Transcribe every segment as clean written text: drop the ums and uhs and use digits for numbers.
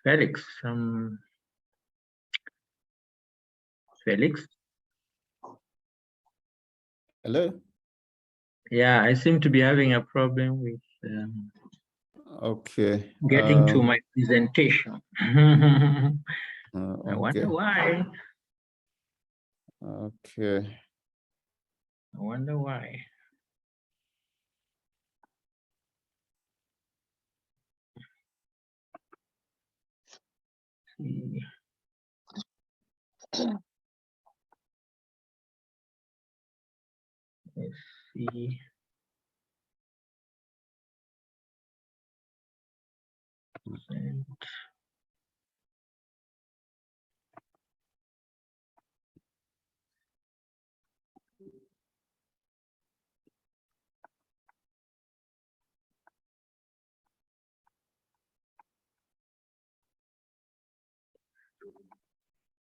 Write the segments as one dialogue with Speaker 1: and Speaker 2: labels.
Speaker 1: Felix, Felix.
Speaker 2: Hello.
Speaker 1: Yeah, I seem to be having a problem with
Speaker 2: Okay.
Speaker 1: getting to my presentation. I wonder why.
Speaker 2: Okay.
Speaker 1: I wonder why. Let's see. And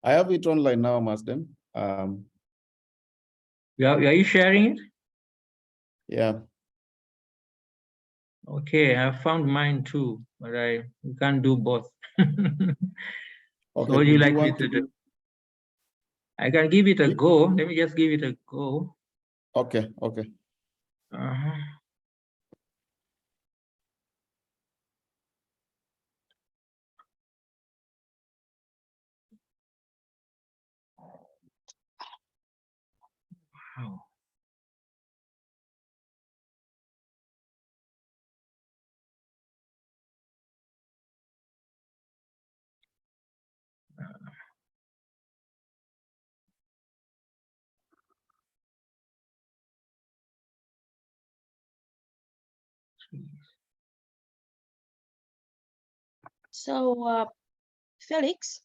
Speaker 2: I have it online now, Masden.
Speaker 1: are you sharing it?
Speaker 2: Yeah.
Speaker 1: Okay, I found mine too, but you can't do both.
Speaker 2: Okay.
Speaker 1: So what do you like me to do? I can give it a go. Let me just give it a go.
Speaker 2: Okay. Okay.
Speaker 1: Wow.
Speaker 3: So, Felix,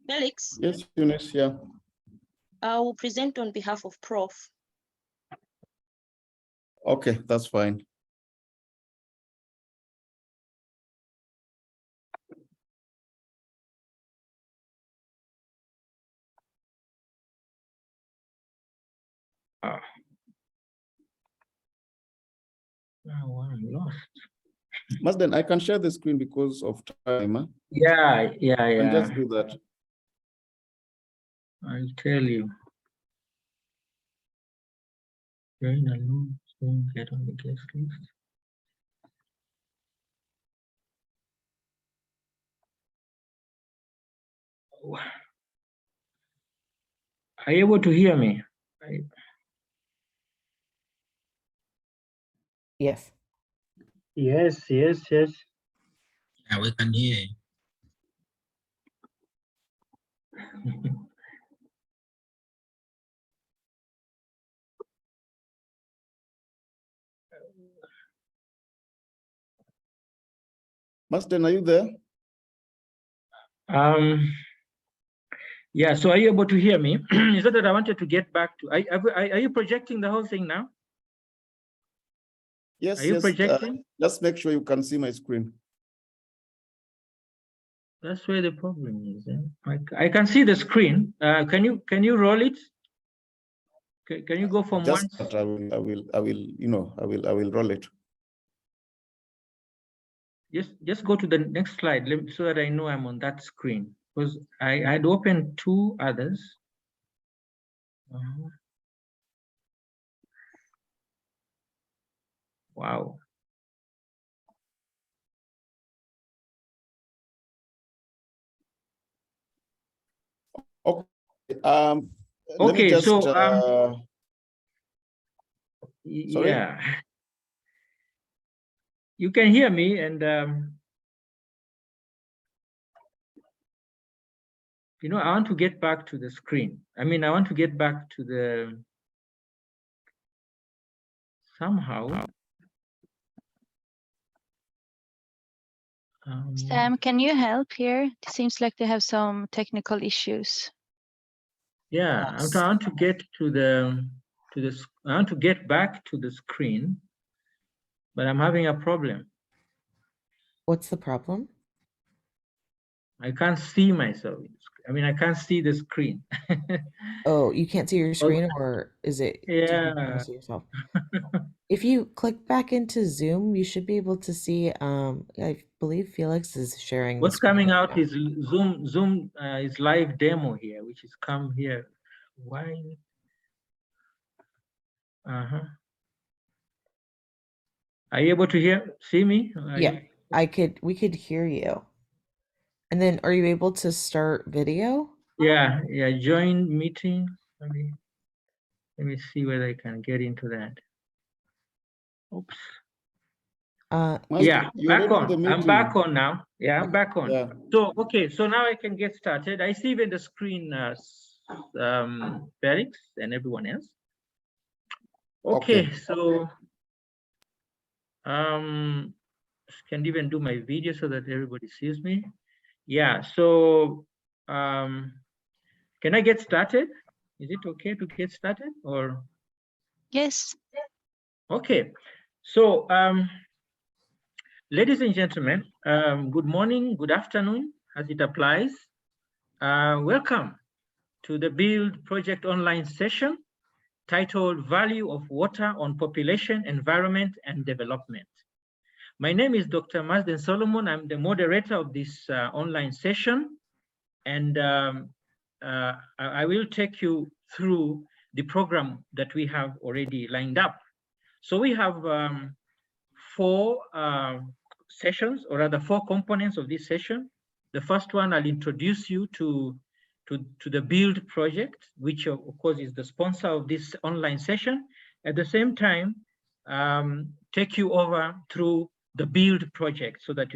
Speaker 2: Yes, Eunice, yeah.
Speaker 3: I will present on behalf of Prof.
Speaker 2: Okay, that's fine.
Speaker 1: Oh, I'm lost.
Speaker 2: Masden, I can share the screen because of time. Huh?
Speaker 1: Yeah.
Speaker 2: I'll just do that.
Speaker 1: I'll tell you. Join alone, soon get on the guest list. Are you able to hear me?
Speaker 4: Yes.
Speaker 1: Yes.
Speaker 5: Yeah, we can hear you.
Speaker 2: Masden, are you there?
Speaker 1: Yeah, so are you able to hear me? Is that I wanted to get back to, are you projecting the whole thing now?
Speaker 2: Yes,
Speaker 1: are you
Speaker 2: yes.
Speaker 1: projecting?
Speaker 2: Just make sure you can see my screen.
Speaker 1: That's where the problem is. I can see the screen. Can you roll it? Can you go from
Speaker 2: just
Speaker 1: one?
Speaker 2: I will roll it.
Speaker 1: Just go to the next slide so that I know I'm on that screen, because I had opened two others. Wow.
Speaker 2: Okay.
Speaker 1: Okay,
Speaker 2: just,
Speaker 1: so
Speaker 2: sorry?
Speaker 1: yeah, you can hear me, and you know, I want to get back to the screen. I mean, I want to get back to the somehow.
Speaker 6: Sam, can you help here? It seems like they have some technical issues.
Speaker 1: Yeah, I'm trying to get I want to get back to the screen, but I'm having a problem.
Speaker 4: What's the problem?
Speaker 1: I can't see myself. I mean, I can't see the screen.
Speaker 4: Oh, you can't see your screen, or is it? Do you
Speaker 1: Yeah.
Speaker 4: want to see yourself? If you click back into Zoom, you should be able to see. I believe Felix is sharing.
Speaker 1: What's
Speaker 4: the screen
Speaker 1: coming
Speaker 4: right
Speaker 1: out
Speaker 4: now.
Speaker 1: is Zoom is live demo here, which is come here. Why? Are you able to see me?
Speaker 4: Yeah, we could hear you. And then are you able to start video?
Speaker 1: Yeah, join meeting. Let me see whether I can get into that. Oops. Yeah,
Speaker 2: You're
Speaker 1: back
Speaker 2: already in the
Speaker 1: on. I'm
Speaker 2: meeting.
Speaker 1: back on now. Yeah, I'm back on.
Speaker 2: Yeah.
Speaker 1: So, okay, so now I can get started. I see even the screen, Felix and everyone else. Okay, so can even do my video so that everybody sees me. Yeah, so can I get started? Is it okay to get started or?
Speaker 6: Yes.
Speaker 1: Okay, so ladies and gentlemen, good morning, good afternoon, as it applies. Welcome to the Build Project online session titled Value of Water on Population, Environment and Development. My name is Dr. Marsden Solomon. I'm the moderator of this online session, and I will take you through the program that we have already lined up. So we have 4 sessions, or rather 4 components of this session. The first one, I'll introduce you to the Build project, which of course is the sponsor of this online session. At the same time, take you over through the Build project so that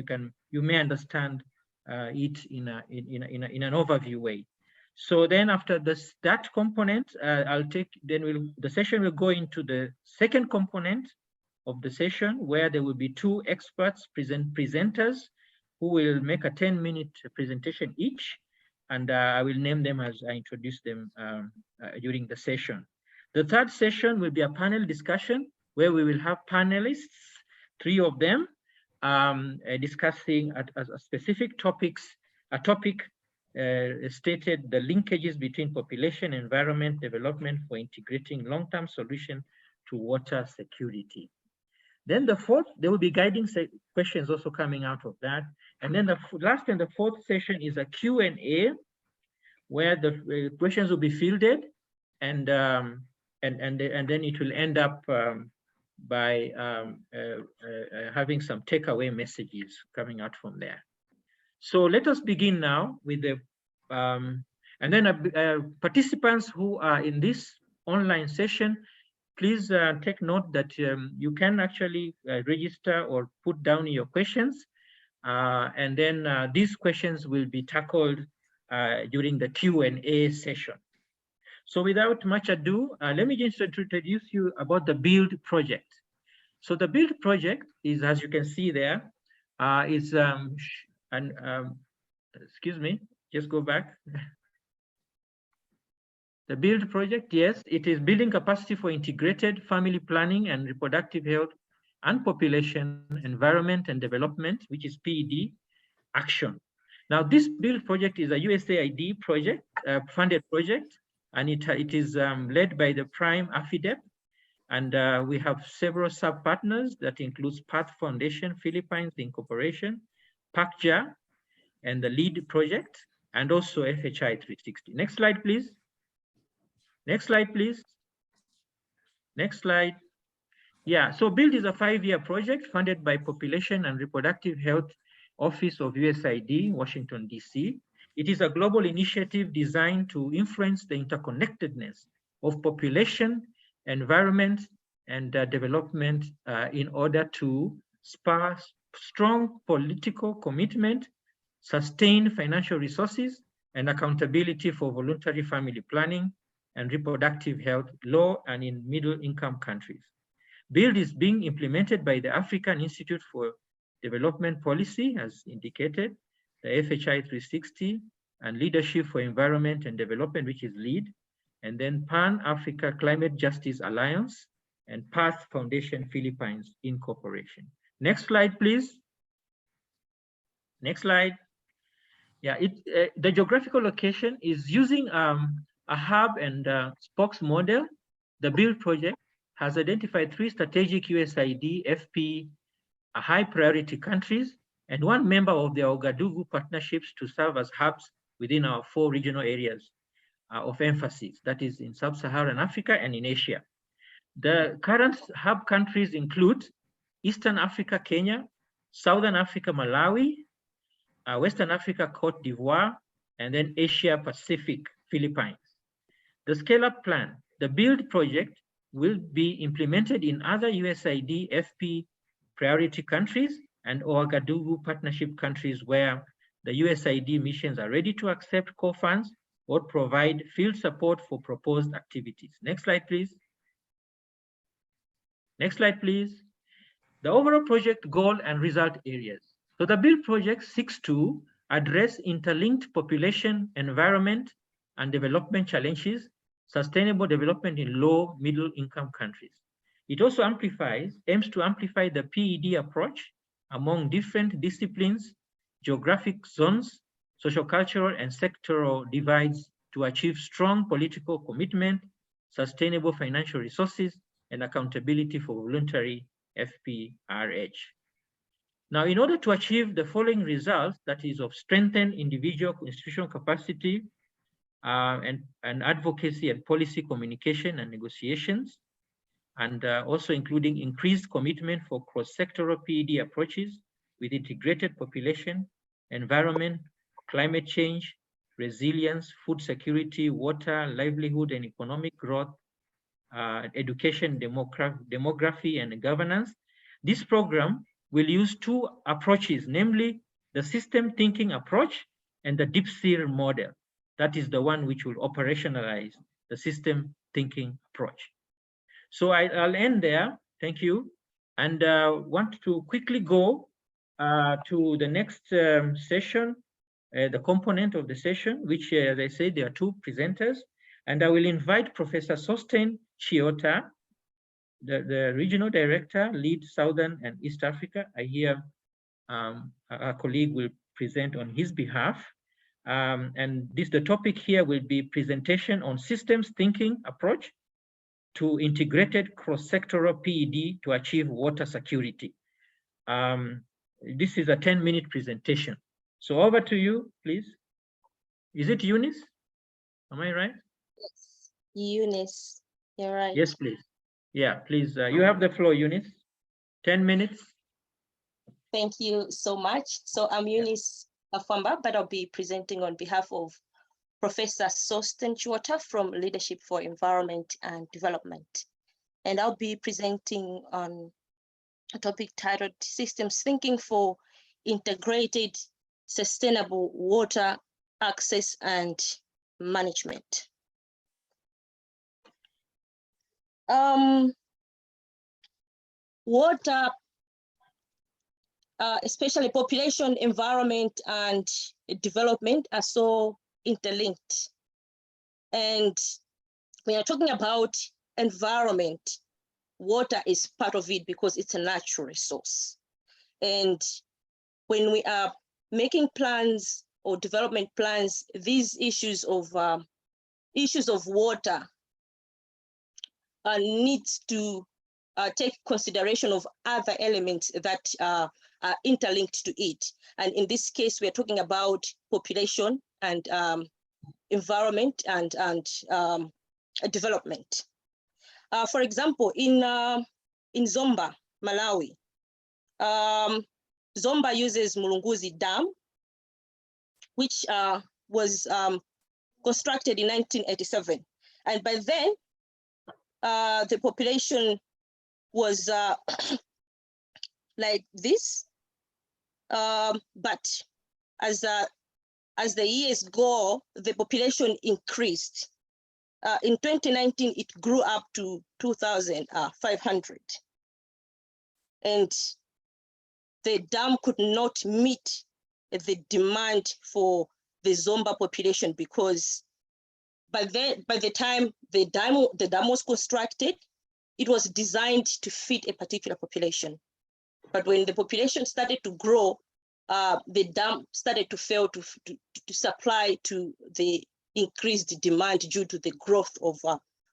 Speaker 1: you may understand it in an overview way. So then after that component, the session will go into the second component of the session, where there will be 2 experts presenters who will make a 10-minute presentation each, and I will name them as I introduce them during the session. The third session will be a panel discussion where we will have panelists, 3 of them, discussing a specific topic stated the linkages between population, environment, development for integrating long-term solution to water security. Then the fourth, there will be guiding questions also coming out of that. And then the last and the fourth session is a Q&A, where the questions will be fielded, and then it will end up by having some takeaway messages coming out from there. So let us begin now with the, and then participants who are in this online session, please take note that you can actually register or put down your questions, and then these questions will be tackled during the Q&A session. So without much ado, let me just introduce you about the Build project. So the Build project is, as you can see there, excuse me, just go back. The Build project, yes, it is building capacity for integrated family planning and reproductive health and population, environment and development, which is PED action. Now, this Build project is a USAID project, funded project, and it is led by the Prime AFIDEP, and we have several sub-partners that includes Path Foundation, Philippines Incorporation, PACJA, and the LEAD project, and also FHI 360. Next slide, please. Next slide, please. Next slide. Yeah, so Build is a 5-year project funded by Population and Reproductive Health Office of USAID, Washington, D.C. It is a global initiative designed to influence the interconnectedness of population, environment, and development in order to spur strong political commitment, sustain financial resources, and accountability for voluntary family planning and reproductive health, low and in middle income countries. Build is being implemented by the African Institute for Development Policy, as indicated, the FHI 360, and Leadership for Environment and Development, which is LEAD, and then Pan-Africa Climate Justice Alliance, and Path Foundation Philippines Incorporation. Next slide, please. Next slide. Yeah, the geographical location is using a hub and spokes model. The BUILD project has identified 3 strategic USAID FP high priority countries and 1 member of the Ouagadougou partnerships to serve as hubs within our 4 regional areas of emphasis, that is in Sub-Saharan Africa and in Asia. The current hub countries include Eastern Africa, Kenya, Southern Africa, Malawi, Western Africa, Cote d'Ivoire, and then Asia Pacific, Philippines. The scale-up plan, the BUILD project, will be implemented in other USAID FP priority countries and Ouagadougou partnership countries where the USAID missions are ready to accept co-funds or provide field support for proposed activities. Next slide, please. Next slide, please. The overall project goal and result areas. So the BUILD project seeks to address interlinked population, environment, and development challenges, sustainable development in low, middle income countries. It also aims to amplify the PED approach among different disciplines, geographic zones, sociocultural and sectoral divides to achieve strong political commitment, sustainable financial resources, and accountability for voluntary FPRH. Now, in order to achieve the following results, that is of strengthened individual institutional capacity and advocacy and policy communication and negotiations, and also including increased commitment for cross-sectoral PED approaches with integrated population, environment, climate change, resilience, food security, water, livelihood and economic growth, education, demography, and governance. This program will use 2 approaches, namely the system thinking approach and the deep seal model. That is the one which will operationalize the system thinking approach. So I'll end there. Thank you. And want to quickly go to the next session, the component of the session, which, as I said, there are 2 presenters. And I will invite Professor Sosten Chiota, the Regional Director, Lead Southern and East Africa. I hear our colleague will present on his behalf. And the topic here will be presentation on systems thinking approach to integrated cross-sectoral PED to achieve water security. This is a 10-minute presentation. So over to you, please. Is it Eunice? Am I right?
Speaker 3: Yes, Eunice, you're right.
Speaker 1: Yes, please. Yeah, please. You have the floor, Eunice. 10 minutes.
Speaker 3: Thank you so much. So I'm Eunice Afamba, but I'll be presenting on behalf of Professor Sosten Chiota from Leadership for Environment and Development. And I'll be presenting on a topic titled Systems Thinking for Integrated Sustainable Water Access and Management. Water, especially population, environment, and development are so interlinked. And when you're talking about environment, water is part of it because it's a natural resource. And when we are making plans or development plans, these issues of water needs to take consideration of other elements that are interlinked to it. And in this case, we're talking about population and environment and development. For example, in Zomba, Malawi, Zomba uses Mulunguzi Dam, which was constructed in 1987. And by then, the population was like this, but as the years go, the population increased. In 2019, it grew up to 2,500. And the dam could not meet the demand for the Zomba population because by the time the dam was constructed, it was designed to fit a particular population. But when the population started to grow, the dam started to fail to supply to the increased demand due to the growth of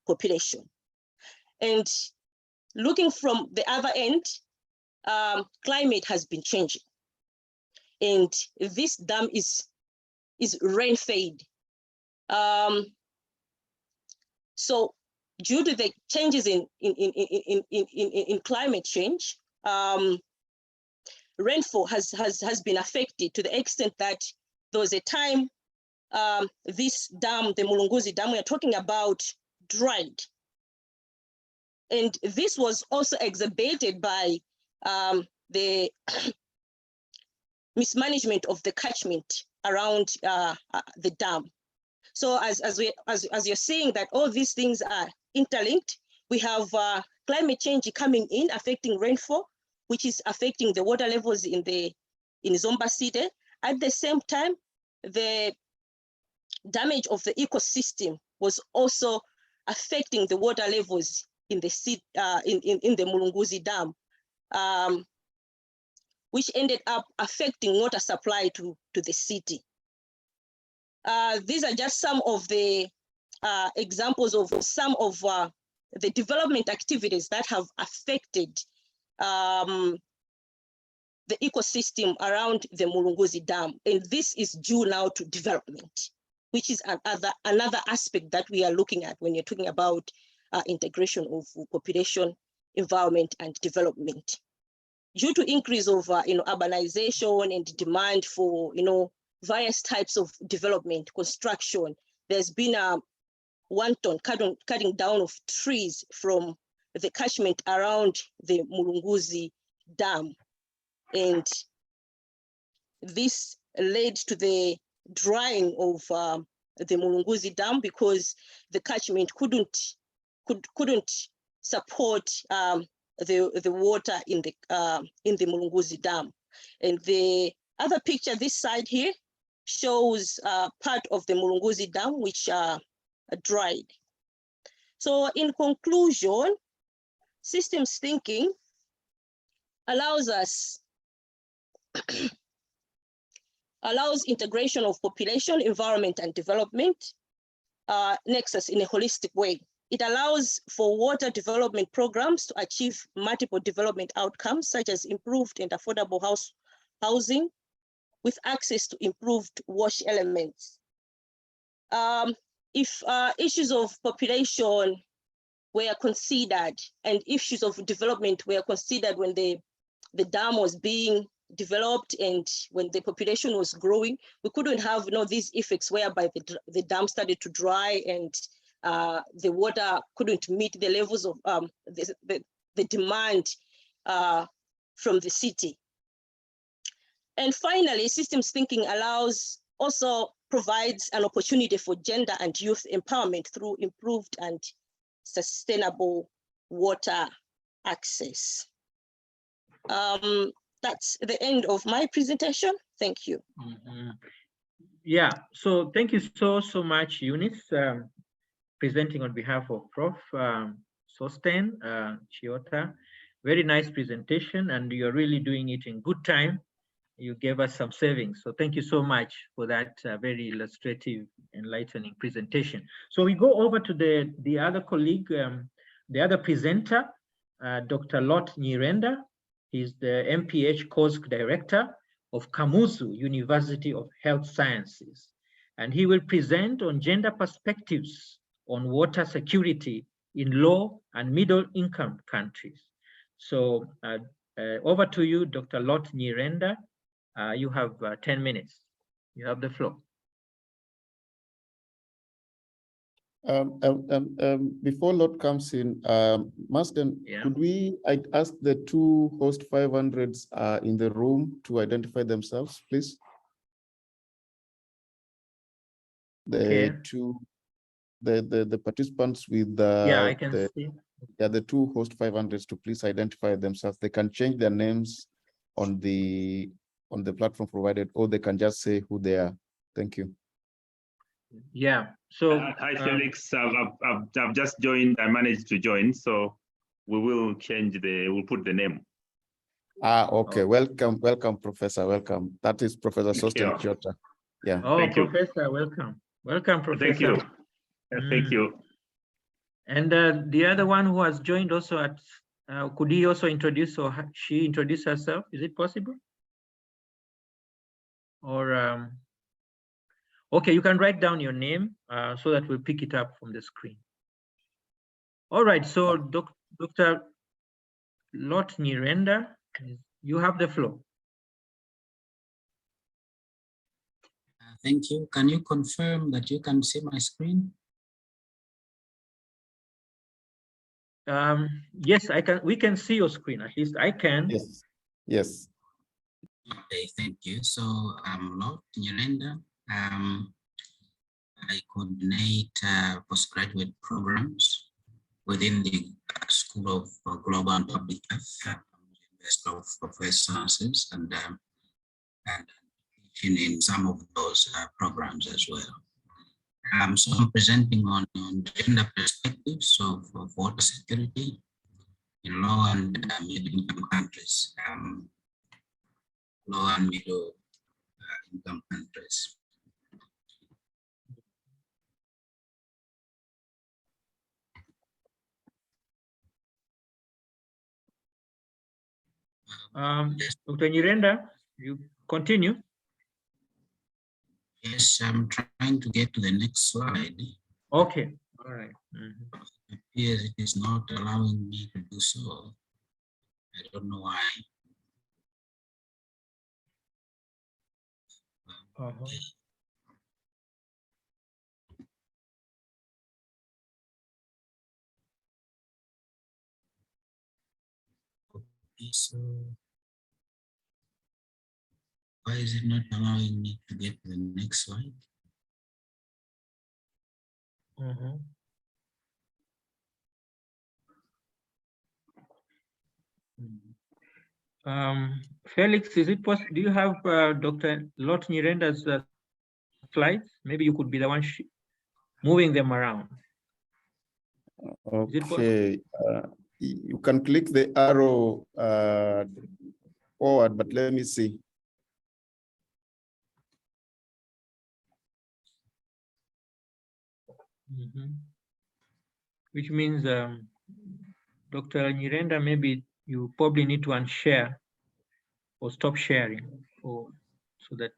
Speaker 3: population. And looking from the other end, climate has been changing. And this dam is rain fed. So due to the changes in climate change, rainfall has been affected to the extent that there was a time this dam, the Mulunguzi Dam we are talking about, dried. And this was also exacerbated by the mismanagement of the catchment around the dam. So as you're seeing that all these things are interlinked, we have climate change coming in, affecting rainfall, which is affecting the water levels in Zomba City. At the same time, the damage of the ecosystem was also affecting the water levels in the Mulunguzi Dam, which ended up affecting water supply to the city. These are just some of the examples of some of the development activities that have affected the ecosystem around the Mulunguzi Dam. And this is due now to development, which is another aspect that we are looking at when you're talking about integration of population, environment, and development. Due to increase of urbanization and demand for various types of development, construction, there's been a wanton cutting down of trees from the catchment around the Mulunguzi Dam. And this led to the drying of the Mulunguzi Dam because the catchment couldn't support the water in the Mulunguzi Dam. And the other picture, this side here, shows part of the Mulunguzi Dam which dried. So in conclusion, systems thinking allows integration of population, environment, and development nexus in a holistic way. It allows for water development programs to achieve multiple development outcomes, such as improved and affordable housing with access to improved wash elements. If issues of population were considered and issues of development were considered when the dam was being developed and when the population was growing, we couldn't have these effects whereby the dam started to dry and the water couldn't meet the levels of the demand from the city. And finally, systems thinking also provides an opportunity for gender and youth empowerment through improved and sustainable water access. That's the end of my presentation. Thank you.
Speaker 1: Mm-hmm. Yeah, so thank you so much, Eunice, presenting on behalf of Prof. Sosten Chiota. Very nice presentation, and you're really doing it in good time. You gave us some savings, so thank you so much for that very illustrative, enlightening presentation. So we go over to the other colleague, the other presenter, Dr. Lot Nyirenda. He's the MPH course director of Kamuzu University of Health Sciences, and he will present on gender perspectives on water security in low and middle income countries. So over to you, Dr. Lot Nyirenda. You have 10 minutes. You have the floor.
Speaker 2: Before Lot comes in, Marsden, could I ask the two host 500s in the room to identify themselves, please? The participants with
Speaker 1: I can see.
Speaker 2: Yeah, the two host 500s to please identify themselves. They can change their names on the platform provided, or they can just say who they are. Thank you.
Speaker 1: Yeah. So
Speaker 7: hi Felix, I've just joined. I managed to join, so we will change we'll put the name.
Speaker 2: Okay. Welcome, Professor. Welcome. That is Professor Sosten Chiota. Yeah.
Speaker 1: Oh,
Speaker 7: Thank you.
Speaker 1: Professor, welcome. Welcome, Professor.
Speaker 7: Thank you. Thank you.
Speaker 1: And the other one who has joined also at, could he also introduce or she introduce herself? Is it possible? Or, okay, you can write down your name so that we'll pick it up from the screen. All right, so Dr. Lot Nyirenda, you have the floor.
Speaker 5: Thank you. Can you confirm that you can see my screen?
Speaker 1: Yes, I can. We can see your screen. At least I can.
Speaker 2: Yes. Yes.
Speaker 5: Okay, thank you. So I'm Lot Nyirenda. I coordinate postgraduate programs within the School of Global and Public Health, University of Health Sciences, and teaching in some of those programs as well. So I'm presenting on gender perspectives of water security in low and middle income countries, low and middle income countries.
Speaker 1: Dr. Nyirenda, you continue.
Speaker 5: Yes, I'm trying to get to the next slide.
Speaker 1: Okay, all right.
Speaker 5: It appears it is not allowing me to do so. I don't know why. Okay, so why is it not allowing me to get to the next slide?
Speaker 1: Felix, is it possible? Do you have Dr. Lot Nyirenda's slides? Maybe you could be the one moving them around.
Speaker 2: Okay. You can click the arrow forward, but let me see.
Speaker 1: Which means, Dr. Nyirenda, maybe you probably need to unshare or stop sharing, so that.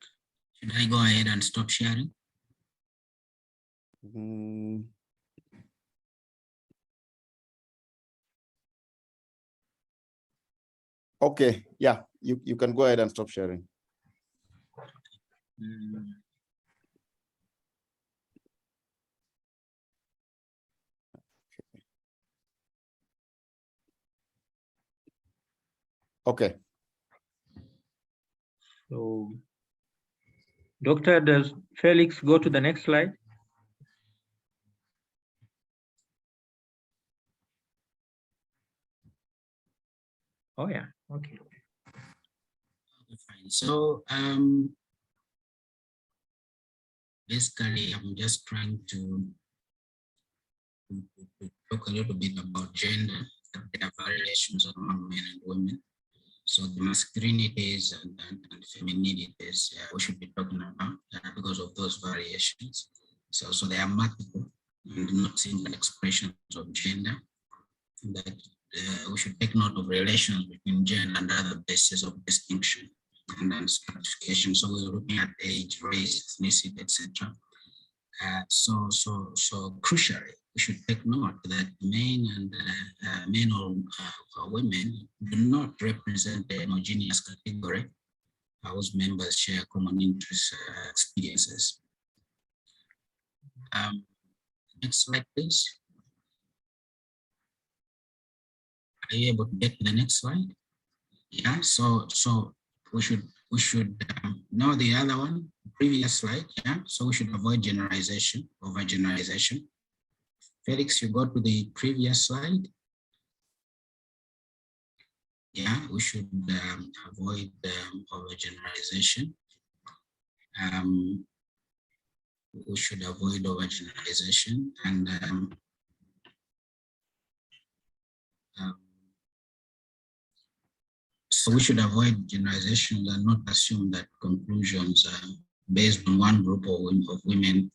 Speaker 5: Should I go ahead and stop sharing?
Speaker 2: Okay, yeah, you can go ahead and stop sharing. Okay.
Speaker 1: So, Doctor, does Felix go to the next slide? Oh yeah, okay.
Speaker 5: Fine. So basically I'm just trying to talk a little bit about gender. There are variations among men and women. So the masculinities and femininities we should be talking about because of those variations. So they are multiple and not single expressions of gender. That we should take note of relations between gender and other bases of distinction and then stratification. So we're looking at age, race, ethnicity, etc. So crucially, we should take note that men or women do not represent a homogeneous category whose members share common interests, experiences. Next slide, please. Are you able to get to the next slide? Yeah. So we should know the other one, previous slide. Yeah. So we should avoid generalization, overgeneralization. Felix, you go to the previous slide. Yeah, we should avoid overgeneralization. We should avoid overgeneralization and So we should avoid generalizations and not assume that conclusions based on one group of women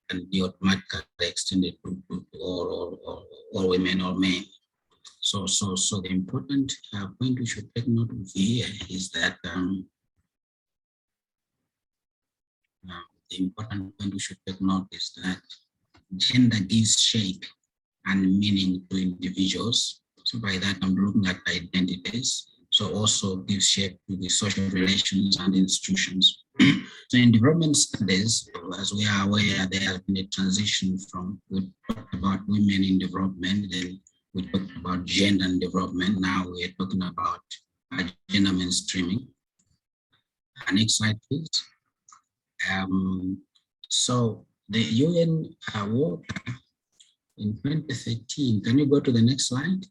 Speaker 5: can be automatically extended to all women or men. So the important point we should take note of here is that the important point we should take note is that gender gives shape and meaning to individuals. So by that, I'm looking at identities. So also gives shape to the social relations and institutions. So in development studies, as we are aware, there has been a transition from, we talked about women in development, then we talked about gender and development. Now we're talking about gender mainstreaming. Next slide, please. So the UN Water in 2013, can you go to the next slide?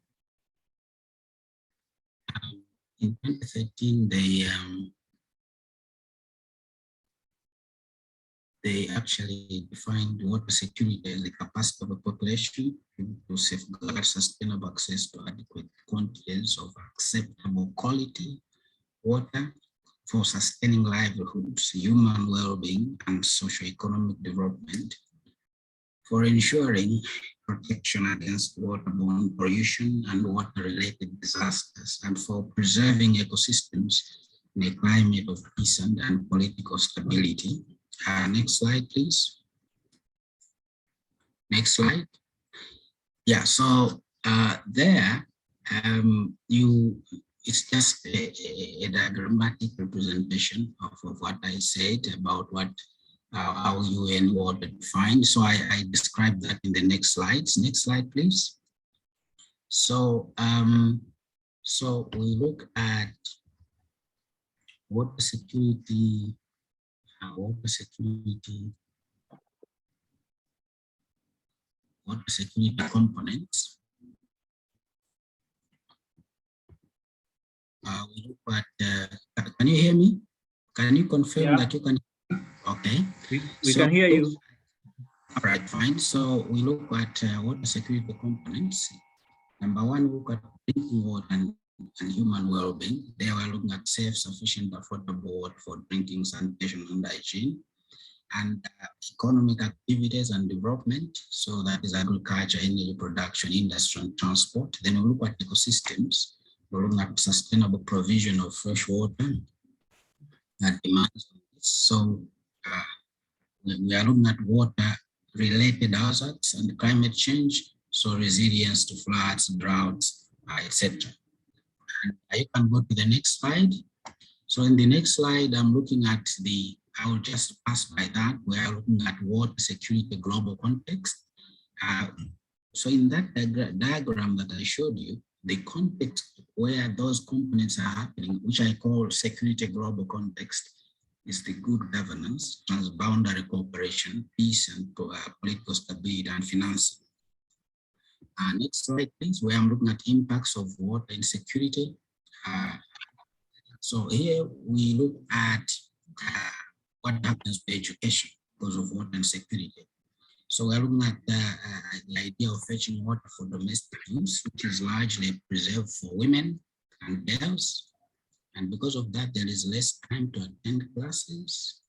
Speaker 5: In 2013, they actually defined water security as the capacity of a population to safeguard sustainable access to adequate quantities of acceptable quality water for sustaining livelihoods, human well-being, and socio-economic development, for ensuring protection against waterborne pollution and water-related disasters, and for preserving ecosystems in a climate of peace and political stability. Next slide, please. Next slide. Yeah, so there, it's just a diagrammatic representation of what I said about what how UN water defined. So I described that in the next slides. Next slide, please. So so we look at water security, water security components. We look at, can you hear me? Can you confirm that you can? Okay.
Speaker 1: We can hear you.
Speaker 5: All right, fine. So we look at water security components. Number one, we look at drinking water and human well-being. There we're looking at safe, sufficient, affordable water for drinking, sanitation, and hygiene. And economic activities and development. So that is agriculture, energy production, industry, and transport. Then we look at ecosystems. We're looking at sustainable provision of fresh water that demands. So we are looking at water-related hazards and climate change, so resilience to floods, droughts, etc. And you can go to the next slide. So in the next slide, I'm looking at I will just pass by that. We are looking at water security global context. So in that diagram that I showed you, the context where those components are happening, which I call security global context, is the good governance, transboundary cooperation, peace and political stability and financing. Next slide, please, where I'm looking at impacts of water insecurity. So here we look at what happens to education because of water insecurity. So we're looking at the idea of fetching water for domestic use, which is largely preserved for women and girls. And because of that, there is less time to attend classes,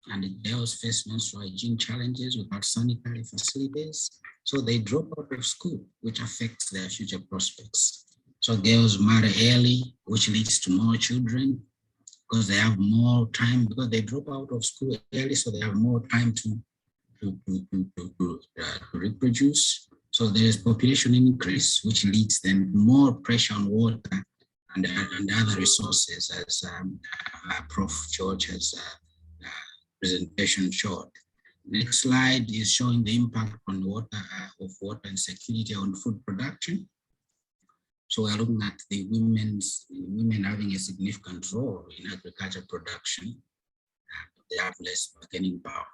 Speaker 5: and the girls face menstrual hygiene challenges without sanitary facilities. So they drop out of school, which affects their future prospects. So girls marry early, which leads to more children because they have more time, because they drop out of school early, so they have more time to reproduce. So there is population increase, which leads then more pressure on water and other resources, as Prof. George has presentation showed. Next slide is showing the impact on water of water insecurity on food production. So we're looking at the women having a significant role in agriculture production. They have less bargaining power.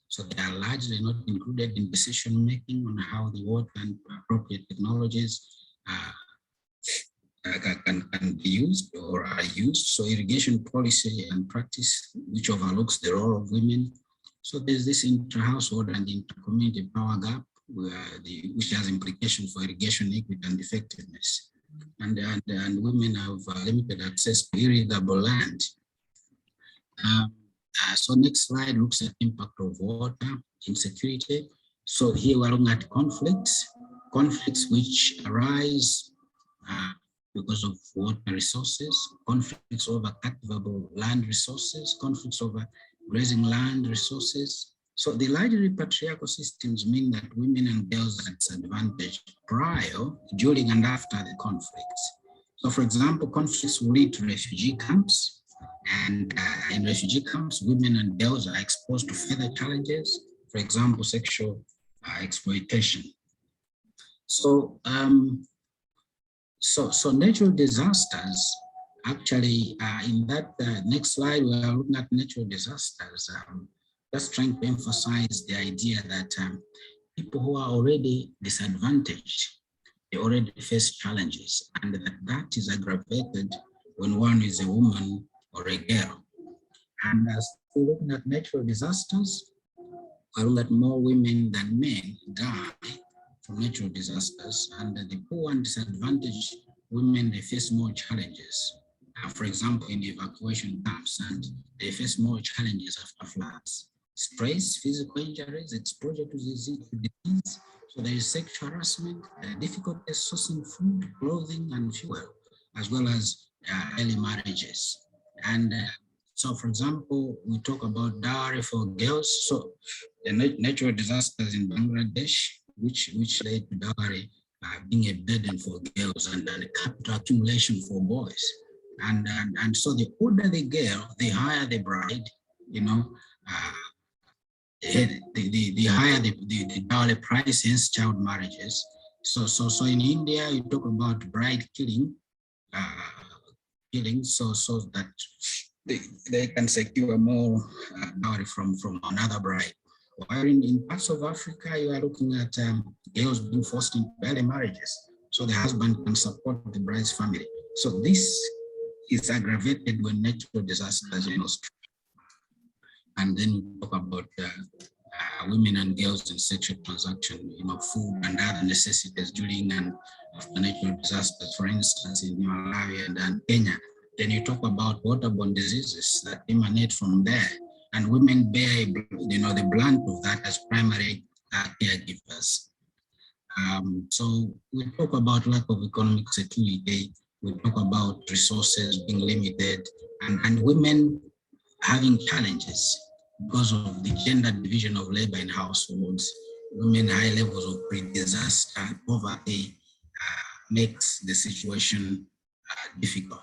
Speaker 5: So they are largely not included in decision making on how the water and appropriate technologies can be used or are used. So irrigation policy and practice, which overlooks the role of women. So there's this inter-household and inter-community power gap, which has implications for irrigation equity and effectiveness. and women have limited access to irrigable land. So next slide looks at impact of water insecurity. So here we're looking at conflicts which arise because of water resources, conflicts over cultivable land resources, conflicts over grazing land resources. So the largely patriarchal systems mean that women and girls are disadvantaged prior, during, and after the conflicts. So for example, conflicts will lead to refugee camps, and in refugee camps, women and girls are exposed to further challenges, for example, sexual exploitation. So, so natural disasters, actually, in that next slide, we are looking at natural disasters, just trying to emphasize the idea that people who are already disadvantaged, they already face challenges, and that is aggravated when one is a woman or a girl. And as we're looking at natural disasters, we're looking at more women than men die from natural disasters, and the poor and disadvantaged women, they face more challenges. For example, in evacuation camps, and they face more challenges after floods. Stress, physical injuries, exposure to disease. So there is sexual harassment, difficulty sourcing food, clothing, and fuel, as well as early marriages. And so, for example, we talk about dowry for girls. So the natural disasters in Bangladesh, which led to dowry being a burden for girls, and capital accumulation for boys. And so the older the girl, the higher the bride, you know, the higher the dowry price, hence child marriages. So in India, you talk about bride killing, so that they can secure more dowry from another bride. While in parts of Africa, you are looking at girls being forced into early marriages, so the husband can support the bride's family. So this is aggravated when natural disasters, and then we talk about women and girls in sexual transaction, food and other necessities during and after natural disasters, for instance, in Malawi and Kenya. Then you talk about waterborne diseases that emanate from there, and women bear, the brunt of that as primary caregivers. So we talk about lack of economic security. We talk about resources being limited, and women having challenges because of the gender division of labor in households. Women high levels of pre-disaster poverty makes the situation difficult.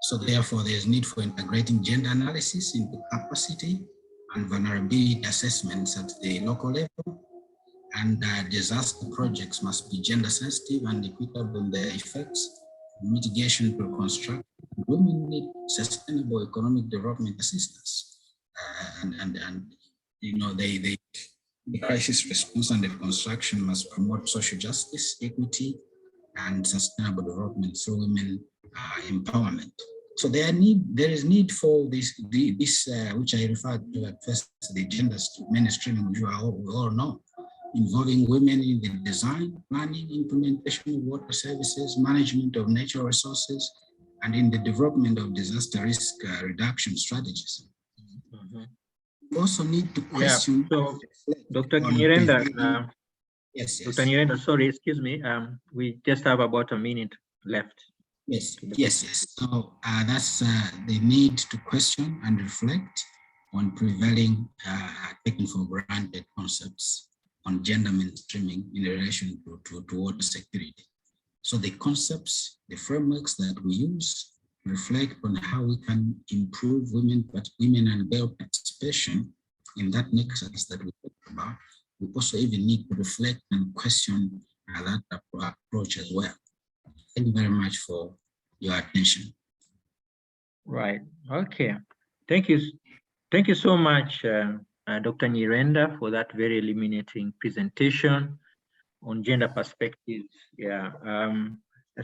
Speaker 5: So therefore, there's need for integrating gender analysis into capacity and vulnerability assessments at the local level. And disaster projects must be gender sensitive and equitable in their effects, mitigation to construct. Women need sustainable economic development assistance. The crisis response and the construction must promote social justice, equity, and sustainable development through women empowerment. So there is need for this which I referred to at first, the gender mainstreaming, which we all know, involving women in the design, planning, implementation of water services, management of natural resources, and in the development of disaster risk reduction strategies. We also need to question.
Speaker 1: So, Dr. Nyirenda,
Speaker 5: yes.
Speaker 1: Dr. Nyirenda, sorry, excuse me. We just have about a minute left.
Speaker 5: Yes. So that's the need to question and reflect on prevailing taken for granted concepts on gender mainstreaming in relation to water security. So the concepts, the frameworks that we use reflect on how we can improve women and girl participation in that nexus that we talked about. We also even need to reflect and question that approach as well. Thank you very much for your attention.
Speaker 1: Right. Okay. Thank you. Thank you so much, Dr. Nyirenda, for that very illuminating presentation on gender perspectives. Yeah.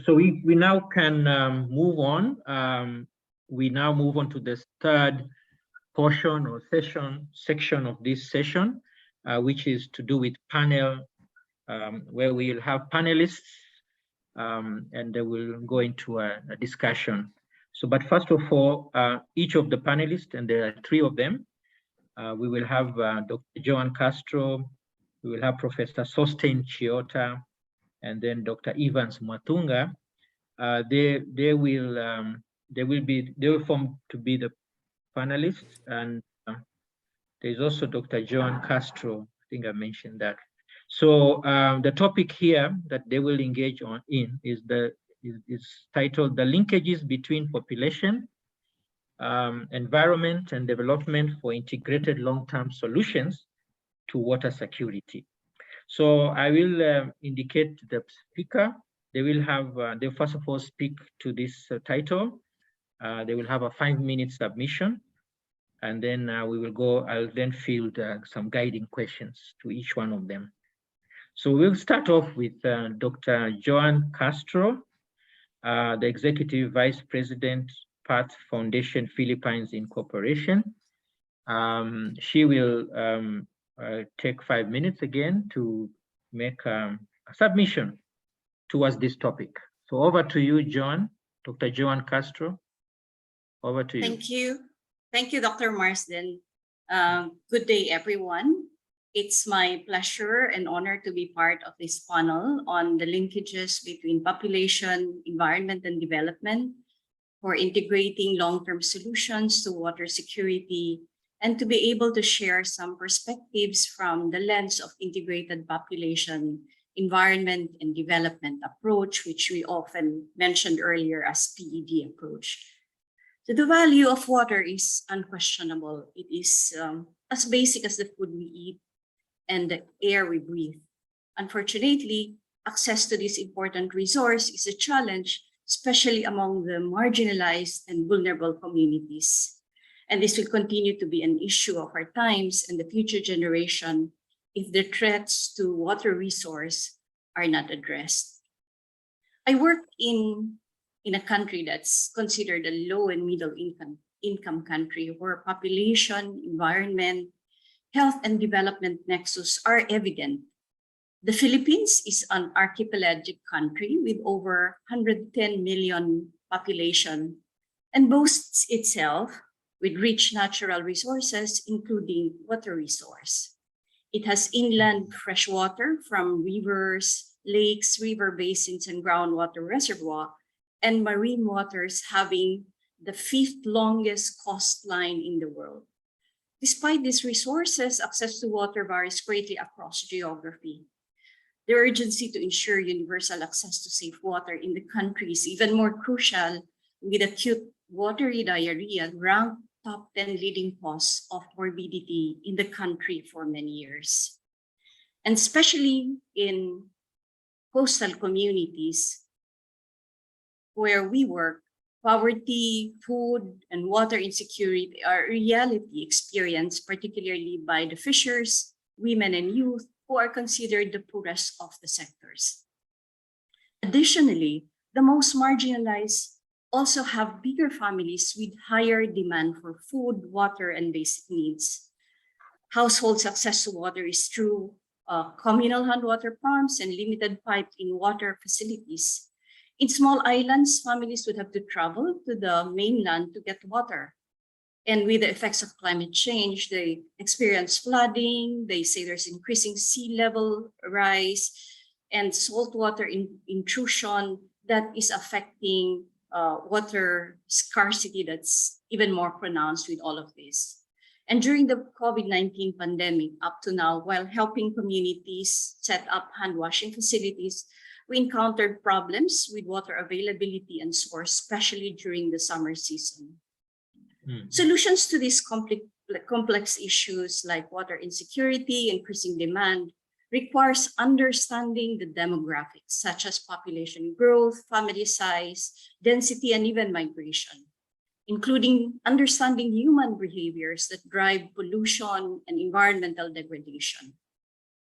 Speaker 1: So we now can move on. We now move on to the third portion or section of this session, which is to do with panel, where we'll have panelists and they will go into a discussion. So, but first of all, each of the panelists, and there are 3 of them, we will have Dr. Joan Castro, we will have Professor Sostein Chiota, and then Dr. Evans Matunga. They will form to be the panelists, and there's also Dr. Joan Castro. I think I mentioned that. So the topic here that they will engage on is titled "The Linkages Between Population, Environment, and Development for Integrated Long-Term Solutions to Water Security." So I will indicate the speaker. They will have, they first of all speak to this title. They will have a 5-minute submission, and then we will go, I'll then field some guiding questions to each one of them. So we'll start off with Dr. Joan Castro, the Executive Vice President, Path Foundation Philippines Incorporation. She will take 5 minutes again to make a submission towards this topic. So over to you, John, Dr. Joan Castro. Over to you.
Speaker 8: Thank you. Thank you, Dr. Marsden. Good day, everyone. It's my pleasure and honor to be part of this panel on the linkages between population, environment, and development for integrating long-term solutions to water security, and to be able to share some perspectives from the lens of integrated population, environment, and development approach, which we often mentioned earlier as PED approach. So the value of water is unquestionable. It is as basic as the food we eat and the air we breathe. Unfortunately, access to this important resource is a challenge, especially among the marginalized and vulnerable communities. And this will continue to be an issue of our times and the future generation if the threats to water resource are not addressed. I work in a country that's considered a low and middle income country where population, environment, health, and development nexus are evident. The Philippines is an archipelagic country with over 110 million population and boasts itself with rich natural resources, including water resource. It has inland freshwater from rivers, lakes, river basins, and groundwater reservoir, and marine waters having the 5th longest coastline in the world. Despite these resources, access to water varies greatly across geography. The urgency to ensure universal access to safe water in the country is even more crucial, with acute watery diarrhea ranked top 10 leading cause of morbidity in the country for many years. And especially in coastal communities where we work, poverty, food, and water insecurity are a reality experienced particularly by the fishers, women, and youth who are considered the poorest of the sectors. Additionally, the most marginalized also have bigger families with higher demand for food, water, and basic needs. Households' access to water is through communal hand water pumps and limited piped in water facilities. In small islands, families would have to travel to the mainland to get water. And with the effects of climate change, they experience flooding. They say there's increasing sea level rise and saltwater intrusion that is affecting water scarcity that's even more pronounced with all of this. And during the COVID-19 pandemic up to now, while helping communities set up hand washing facilities, we encountered problems with water availability and source, especially during the summer season. Solutions to these complex issues like water insecurity, increasing demand, requires understanding the demographics, such as population growth, family size, density, and even migration, including understanding human behaviors that drive pollution and environmental degradation.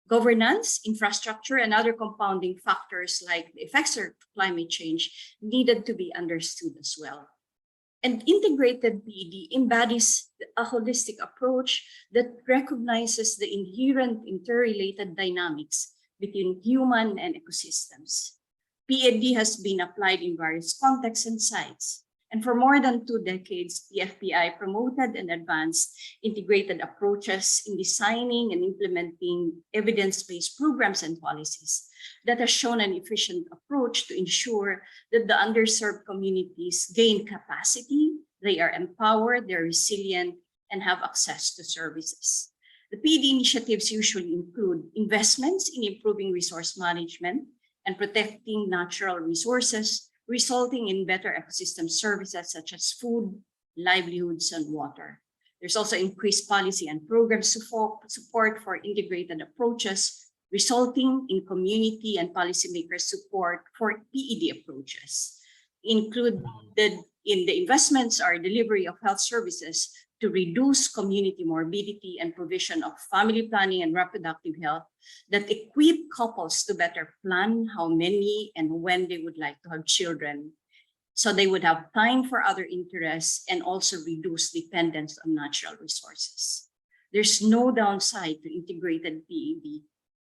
Speaker 8: Governance, infrastructure, and other compounding factors like the effects of climate change needed to be understood as well. And integrated PED embodies a holistic approach that recognizes the inherent interrelated dynamics between human and ecosystems. PED has been applied in various contexts and sites. And for more than 2 decades, PFPI promoted and advanced integrated approaches in designing and implementing evidence-based programs and policies that has shown an efficient approach to ensure that the underserved communities gain capacity, they are empowered, they're resilient, and have access to services. The PED initiatives usually include investments in improving resource management and protecting natural resources, resulting in better ecosystem services such as food, livelihoods, and water. There's also increased policy and program support for integrated approaches, resulting in community and policymaker support for PED approaches. Included in the investments are delivery of health services to reduce community morbidity and provision of family planning and reproductive health that equip couples to better plan how many and when they would like to have children, so they would have time for other interests and also reduce dependence on natural resources. There's no downside to integrated PED.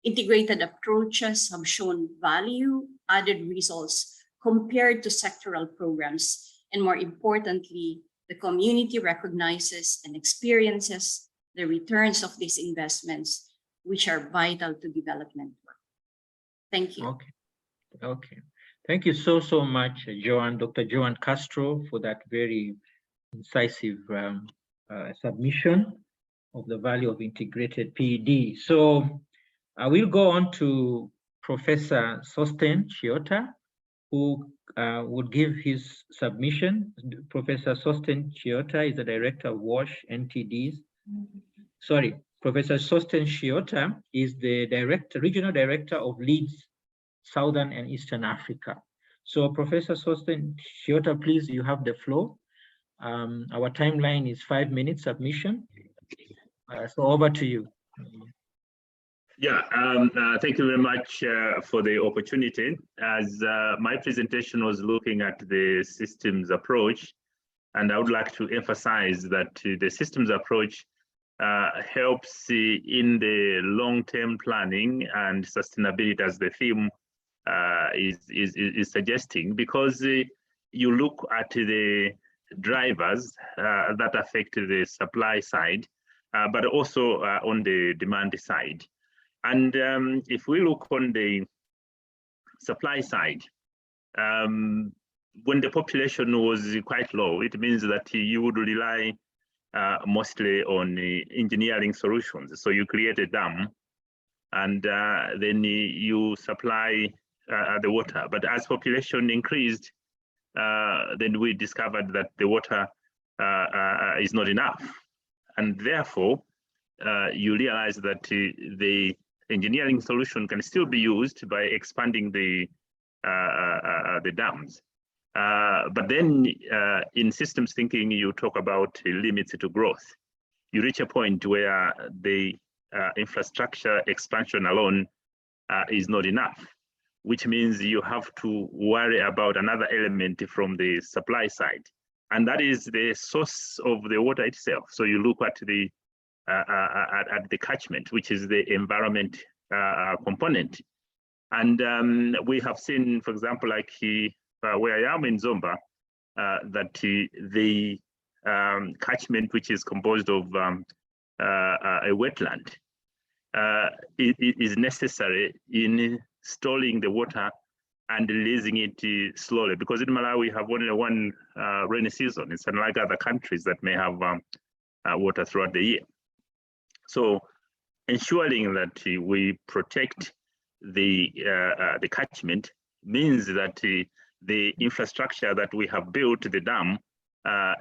Speaker 8: Integrated approaches have shown value-added results compared to sectoral programs, and more importantly, the community recognizes and experiences the returns of these investments, which are vital to development work. Thank you.
Speaker 1: Okay. Thank you so much, Joan, Dr. Joan Castro, for that very incisive submission of the value of integrated PED. So I will go on to Professor Sosten Chiota, who would give his submission. Professor Sosten Chiota is the director of WASH NTDs. Sorry, Professor Sosten Chiota is the regional director of Leeds, Southern and Eastern Africa. So Professor Sosten Chiota, please, you have the floor. Our timeline is 5 minutes submission. So over to you.
Speaker 7: Yeah, thank you very much for the opportunity. As my presentation was looking at the systems approach, and I would like to emphasize that the systems approach helps in the long-term planning and sustainability, as the theme is suggesting, because you look at the drivers that affect the supply side, but also on the demand side. And if we look on the supply side, when the population was quite low, it means that you would rely mostly on engineering solutions. So you create a dam and then you supply the water. But as population increased, then we discovered that the water is not enough. And therefore, you realize that the engineering solution can still be used by expanding the dams. But then in systems thinking, you talk about limits to growth. You reach a point where the infrastructure expansion alone is not enough, which means you have to worry about another element from the supply side. And that is the source of the water itself. So you look at the catchment, which is the environment component. And we have seen, for example, like where I am in Zomba, that the catchment, which is composed of a wetland, is necessary in storing the water and releasing it slowly, because in Malawi we have only one rainy season. It's unlike other countries that may have water throughout the year. So ensuring that we protect the catchment means that the infrastructure that we have built, the dam,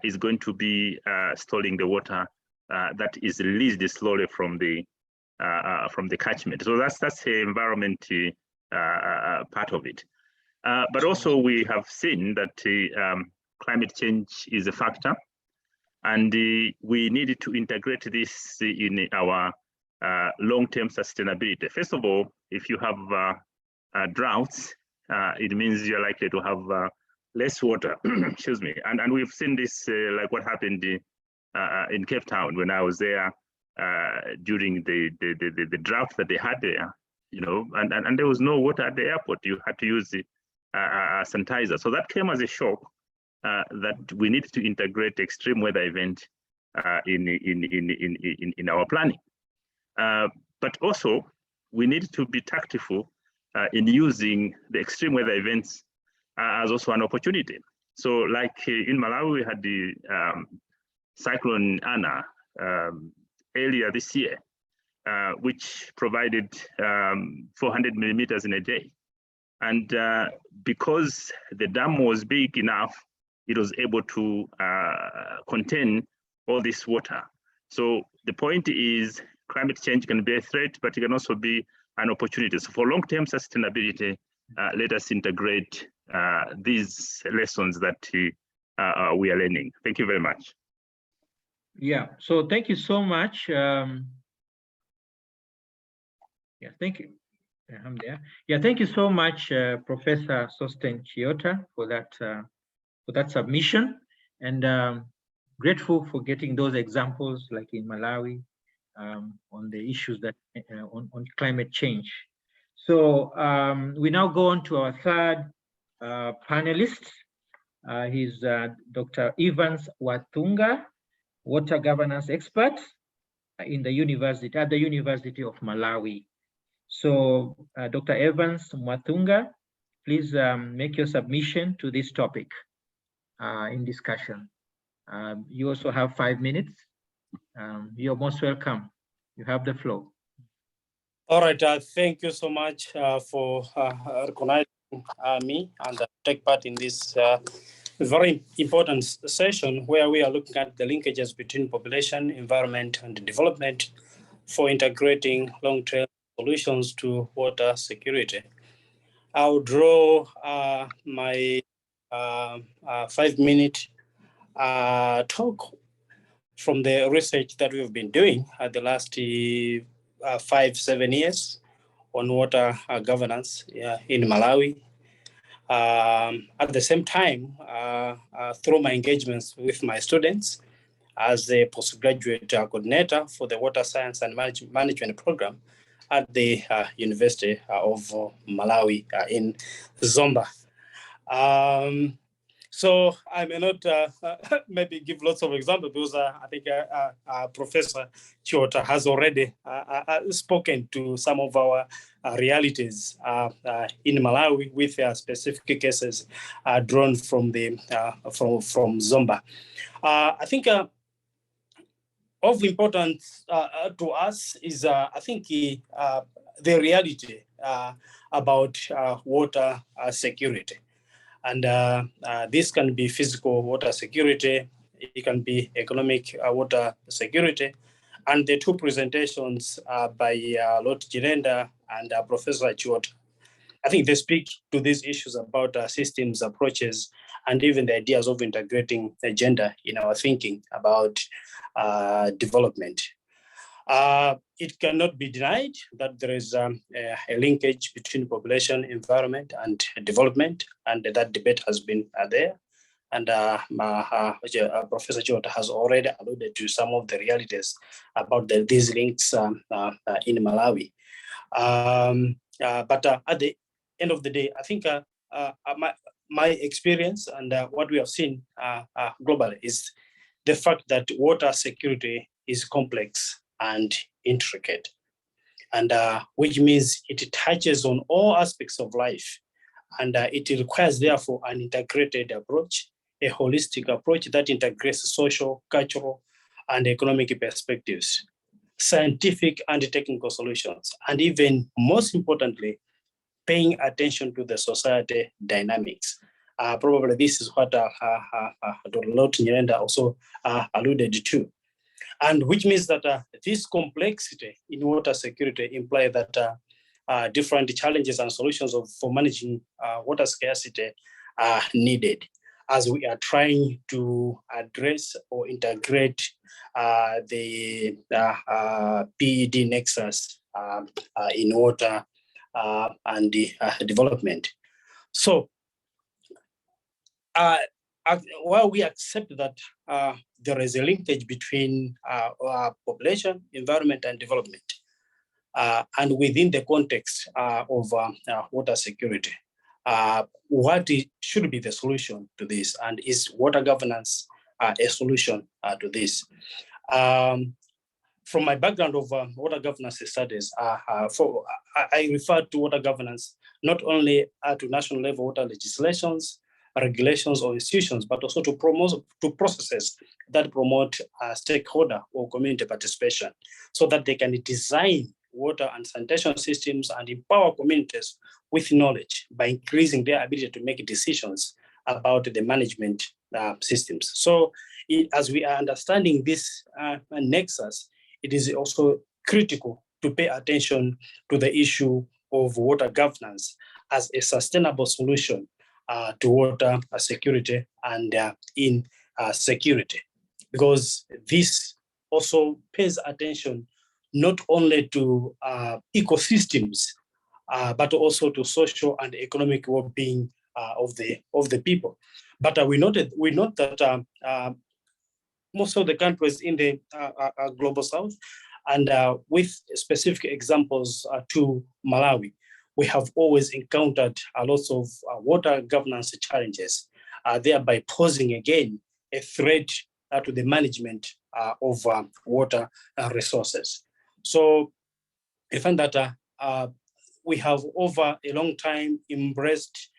Speaker 7: is going to be storing the water that is released slowly from the catchment. So that's the environment part of it. But also we have seen that climate change is a factor, and we needed to integrate this in our long-term sustainability. First of all, if you have droughts, it means you're likely to have less water. Excuse me. And we've seen this, like what happened in Cape Town when I was there during the drought that they had there. You know, and there was no water at the airport. You had to use sanitizer. So that came as a shock that we need to integrate extreme weather event in our planning. But also, we need to be tactful in using the extreme weather events as also an opportunity. So like in Malawi, we had the Cyclone Anna earlier this year, which provided 400 millimeters in a day. And because the dam was big enough, it was able to contain all this water. So the point is climate change can be a threat, but it can also be an opportunity. So for long-term sustainability, let us integrate these lessons that we are learning. Thank you very much.
Speaker 1: Yeah, so thank you so much. Yeah, thank you. I'm there. Yeah, thank you so much, Professor Sosten Chiota, for that submission, and grateful for getting those examples, like in Malawi, on the issues that on climate change. So we now go on to our third panelist. He's Dr. Evans Watunga, water governance expert in the university at the University of Malawi. So Dr. Evans Mwatunga, please make your submission to this topic in discussion. You also have 5 minutes. You're most welcome. You have the floor.
Speaker 9: All right, thank you so much for recognizing me and take part in this very important session where we are looking at the linkages between population, environment, and development for integrating long-term solutions to water security. I'll draw my 5-minute talk from the research that we've been doing at the last 5-7 years on water governance in Malawi. At the same time, through my engagements with my students as a postgraduate coordinator for the Water Science and Management Program at the University of Malawi in Zomba. So I may not maybe give lots of examples because I think Professor Chiota has already spoken to some of our realities in Malawi with specific cases drawn from the from Zomba. I think of importance to us is I think the reality about water security. And this can be physical water security, it can be economic water security. And the two presentations by Lot Jirenda and Professor Chiota, I think they speak to these issues about systems, approaches, and even the ideas of integrating the gender in our thinking about development. It cannot be denied that there is a linkage between population, environment, and development, and that debate has been there. And Professor Chiota has already alluded to some of the realities about these links in Malawi. But at the end of the day, I think my experience and what we have seen globally is the fact that water security is complex and intricate, and which means it touches on all aspects of life, and it requires therefore an integrated approach, a holistic approach that integrates social, cultural, and economic perspectives, scientific and technical solutions, and even most importantly, paying attention to the society dynamics. Probably this is what Dr. Lot Nyirenda also alluded to. And which means that this complexity in water security implies that different challenges and solutions for managing water scarcity are needed as we are trying to address or integrate the PED nexus in water and development. So while we accept that there is a linkage between population, environment, and development, and within the context of water security, what should be the solution to this, and is water governance a solution to this? From my background of water governance studies, I refer to water governance not only to national level water legislations, regulations, or institutions, but also to processes that promote stakeholder or community participation, so that they can design water and sanitation systems and empower communities with knowledge by increasing their ability to make decisions about the management systems. So as we are understanding this nexus, it is also critical to pay attention to the issue of water governance as a sustainable solution to water security and insecurity, because this also pays attention not only to ecosystems, but also to social and economic well-being of the people. But we note that most of the countries in the global south, and with specific examples to Malawi, we have always encountered lots of water governance challenges, thereby posing again a threat to the management of water resources. So I find that we have over a long time embraced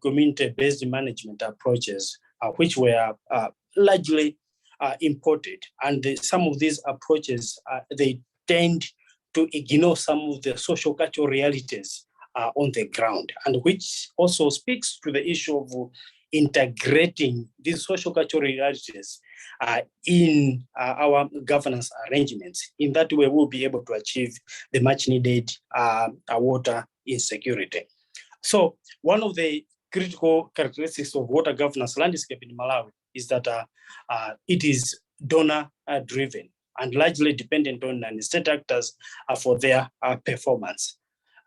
Speaker 9: community-based management approaches, which were largely imported. And some of these approaches, they tend to ignore some of the social cultural realities on the ground, and which also speaks to the issue of integrating these social cultural realities in our governance arrangements. In that way, we'll be able to achieve the much needed water insecurity. So one of the critical characteristics of water governance landscape in Malawi is that it is donor driven and largely dependent on state actors for their performance.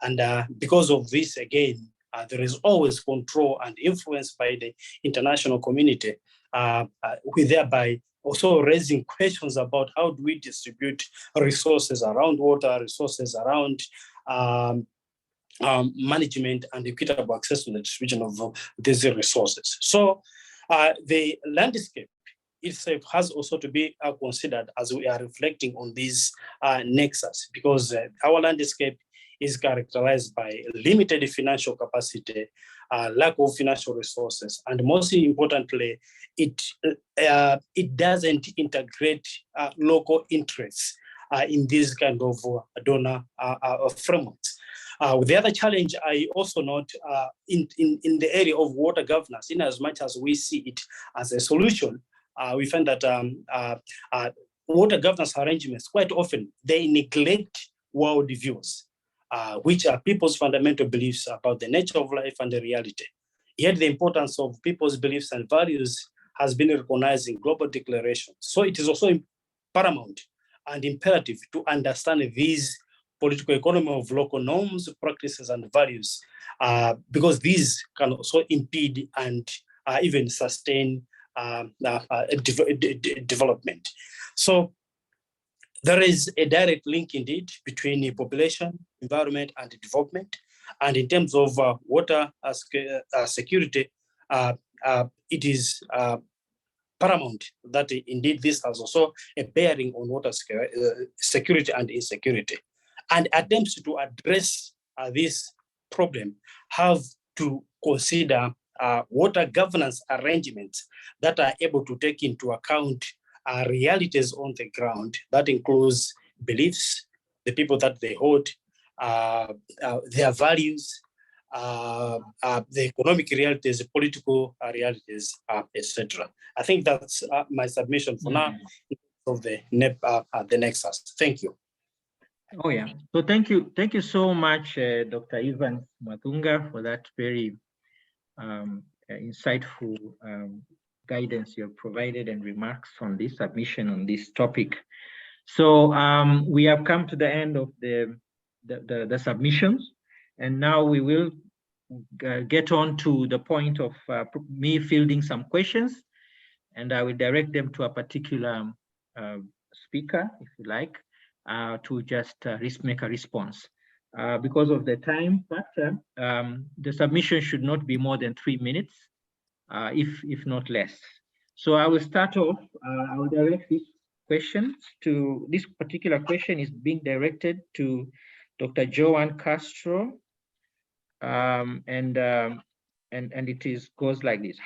Speaker 9: And because of this, again, there is always control and influence by the international community, thereby also raising questions about how do we distribute resources around water, resources around management and equitable access to the distribution of these resources. So the landscape itself has also to be considered as we are reflecting on these nexus, because our landscape is characterized by limited financial capacity, lack of financial resources, and most importantly, it doesn't integrate local interests in these kind of donor frameworks. The other challenge I also note in the area of water governance, in as much as we see it as a solution, we find that water governance arrangements, quite often, they neglect world views, which are people's fundamental beliefs about the nature of life and the reality. Yet the importance of people's beliefs and values has been recognized in global declarations. So it is also paramount and imperative to understand these political economy of local norms, practices, and values, because these can also impede and even sustain development. So there is a direct link indeed between population, environment, and development. And in terms of water security, it is paramount that indeed this has also a bearing on water security and insecurity. And attempts to address this problem have to consider water governance arrangements that are able to take into account realities on the ground. That includes beliefs, the people that they hold, their values, the economic realities, the political realities, etc. I think that's my submission for now of the nexus. Thank you.
Speaker 1: Oh yeah. So thank you so much, Dr. Ivan Matunga, for that very insightful guidance you have provided and remarks on this submission on this topic. So we have come to the end of the submissions, and now we will get on to the point of me fielding some questions, and I will direct them to a particular speaker, if you like, to just make a response. Because of the time factor, the submission should not be more than 3 minutes, if not less. So I will start off. I will direct this question to, this particular question is being directed to Dr. Joan Castro, and it goes like this.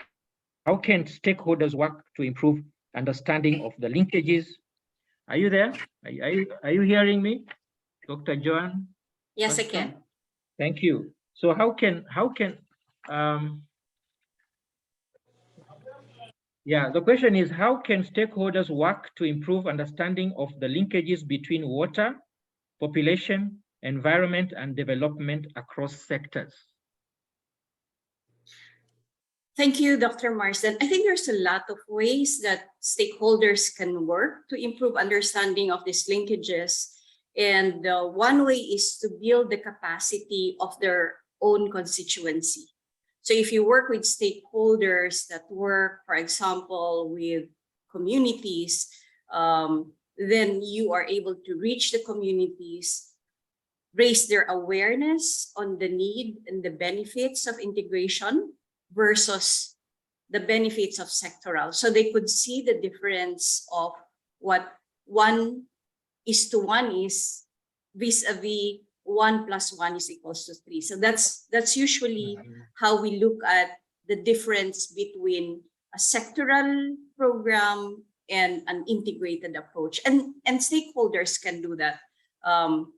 Speaker 1: How can stakeholders work to improve understanding of the linkages? Are you there? Are you hearing me, Dr. Joan?
Speaker 8: Yes, I can.
Speaker 1: Thank you. So the question is, how can stakeholders work to improve understanding of the linkages between water, population, environment, and development across sectors?
Speaker 8: Thank you, Dr. Marsden. I think there's a lot of ways that stakeholders can work to improve understanding of these linkages. And one way is to build the capacity of their own constituency. So if you work with stakeholders that work, for example, with communities, then you are able to reach the communities, raise their awareness on the need and the benefits of integration versus the benefits of sectoral. So they could see the difference of what 1:1 is vis-a-vis 1 + 1 = 3. So that's usually how we look at the difference between a sectoral program and an integrated approach. And stakeholders can do that.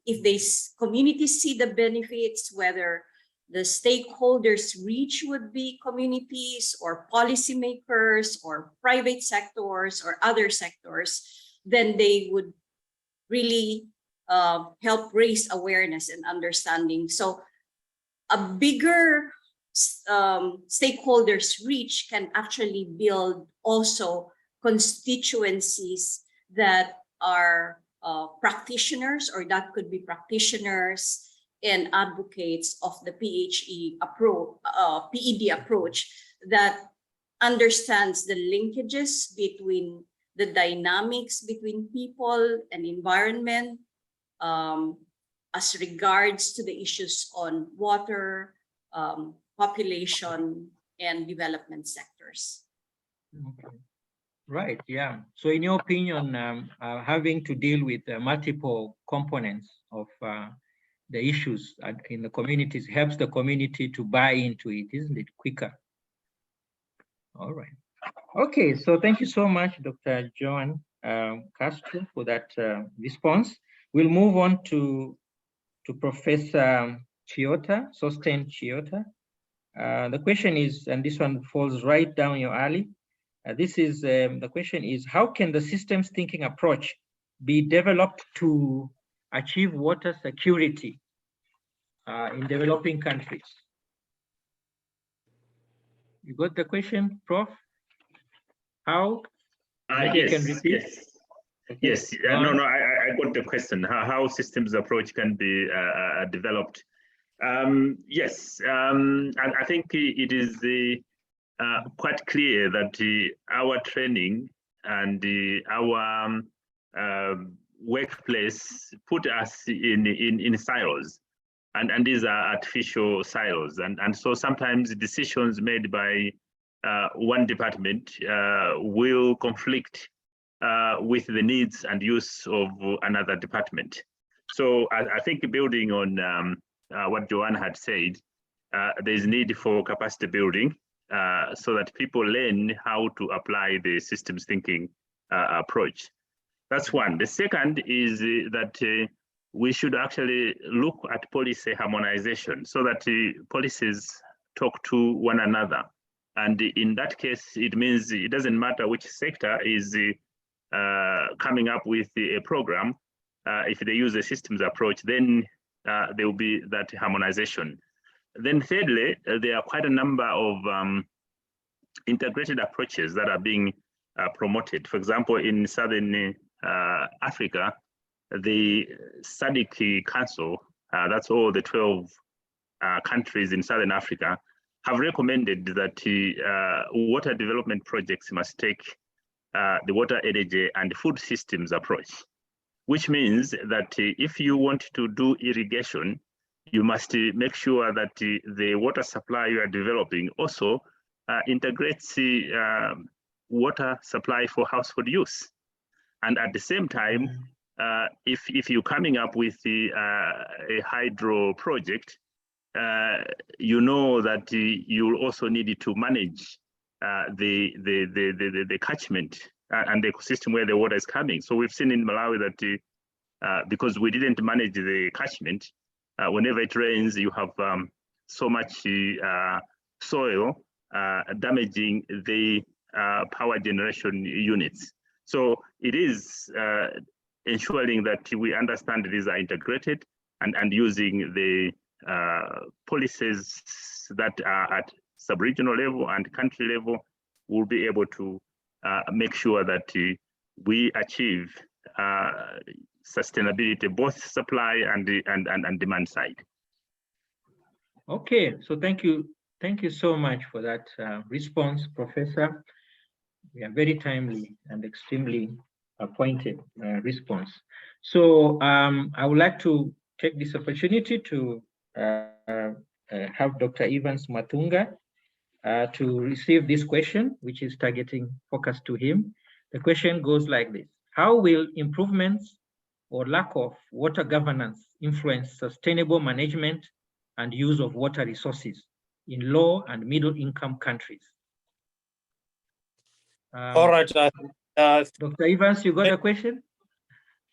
Speaker 8: If communities see the benefits, whether the stakeholders reach would be communities or policymakers or private sectors or other sectors, then they would really help raise awareness and understanding. So a bigger stakeholders reach can actually build also constituencies that are practitioners, or that could be practitioners and advocates of the PED approach that understands the linkages between the dynamics between people and environment, as regards to the issues on water, population, and development sectors.
Speaker 1: Okay. Right, yeah. So in your opinion, having to deal with multiple components of the issues in the communities helps the community to buy into it, isn't it, quicker? All right. Okay, so thank you so much, Dr. Joan Castro, for that response. We'll move on to Professor Chiota, Sosten Chiota. The question is, and this one falls right down your alley. The question is, how can the systems thinking approach be developed to achieve water security in developing countries? You got the question, Prof? How?
Speaker 7: Yes,
Speaker 1: can repeat?
Speaker 7: yes.
Speaker 1: Okay.
Speaker 7: Yes, I got the question, how systems approach can be developed. Yes, and I think it is quite clear that our training and our workplace put us in silos, and these are artificial silos, and so sometimes decisions made by one department will conflict with the needs and use of another department. So I think building on what Joanne had said, there's need for capacity building so that people learn how to apply the systems thinking approach. That's one. The second is that we should actually look at policy harmonization so that policies talk to one another. And in that case, it means it doesn't matter which sector is coming up with a program. If they use a systems approach, then there will be that harmonization. Then thirdly, there are quite a number of integrated approaches that are being promoted. For example, in Southern Africa, the SADC Council, that's all the 12 countries in Southern Africa, have recommended that water development projects must take the water, energy, and food systems approach, which means that if you want to do irrigation, you must make sure that the water supply you are developing also integrates water supply for household use. And at the same time, if you're coming up with a hydro project, you know that you'll also need to manage the catchment and the ecosystem where the water is coming. So we've seen in Malawi that because we didn't manage the catchment, whenever it rains, you have so much soil damaging the power generation units. So it is ensuring that we understand these are integrated and using the policies that are at sub-regional level and country level, we'll be able to make sure that we achieve sustainability, both supply and demand side.
Speaker 1: Okay, so thank you so much for that response, Professor. We are very timely and extremely pointed response. So I would like to take this opportunity to have Dr. Evans Matunga to receive this question, which is targeting focus to him. The question goes like this: how will improvements or lack of water governance influence sustainable management and use of water resources in low and middle income countries?
Speaker 9: All right.
Speaker 1: Dr. Evans, you got a question?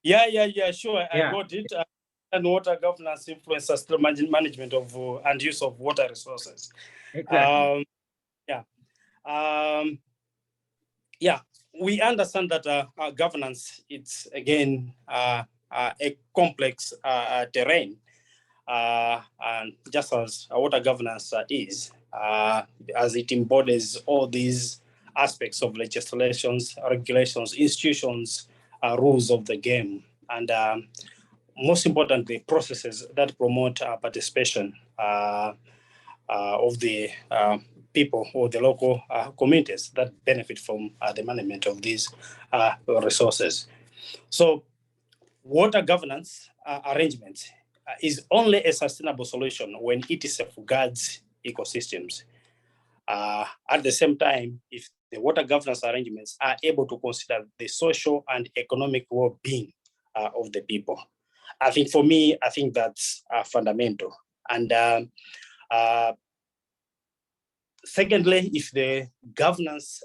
Speaker 9: Yeah, sure. I got it. And water governance influence sustainable management of and use of water resources.
Speaker 1: Exactly.
Speaker 9: We understand that governance, it's again a complex terrain, and just as water governance is, as it embodies all these aspects of legislations, regulations, institutions, rules of the game, and most importantly, processes that promote participation of the people or the local communities that benefit from the management of these resources. So water governance arrangements is only a sustainable solution when it safeguards ecosystems. At the same time, if the water governance arrangements are able to consider the social and economic well-being of the people. I think for me, I think that's fundamental. And secondly, if the governance